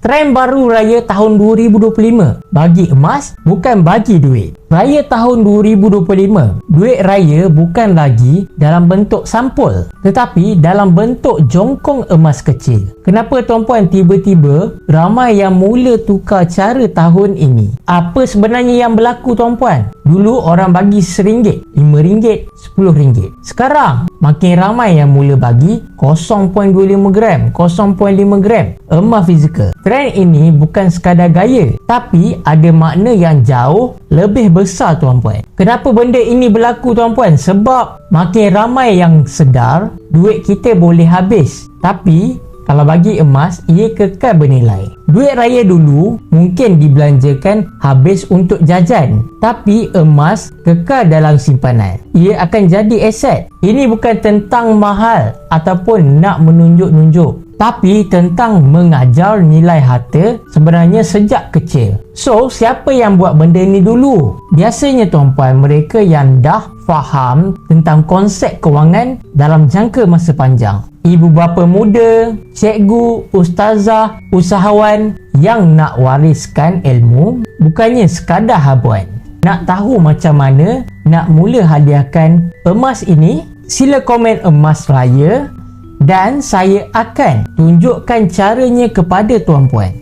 Trend baru raya tahun 2025. Bagi emas, bukan bagi duit. Raya tahun 2025, duit raya bukan lagi dalam bentuk sampul, tetapi dalam bentuk jongkong emas kecil. Kenapa tuan-puan tiba-tiba ramai yang mula tukar cara tahun ini? Apa sebenarnya yang berlaku tuan-puan? Dulu orang bagi RM1, RM5, RM10. Sekarang makin ramai yang mula bagi 0.25 gram, 0.5 gram emas fizikal. Trend ini bukan sekadar gaya, tapi ada makna yang jauh lebih besar tuan-puan. Kenapa benda ini berlaku tuan-puan? Sebab makin ramai yang sedar duit kita boleh habis, tapi kalau bagi emas, ia kekal bernilai. Duit raya dulu mungkin dibelanjakan habis untuk jajan, tapi emas kekal dalam simpanan. Ia akan jadi aset. Ini bukan tentang mahal ataupun nak menunjuk-nunjuk, tapi tentang mengajar nilai harta sebenarnya sejak kecil. So, siapa yang buat benda ni dulu? Biasanya tuan-puan, mereka yang dah faham tentang konsep kewangan dalam jangka masa panjang. Ibu bapa muda, cikgu, ustazah, usahawan yang nak wariskan ilmu bukannya sekadar habuan. Nak tahu macam mana nak mula hadiahkan emas ini? Sila komen emas raya dan saya akan tunjukkan caranya kepada tuan-puan.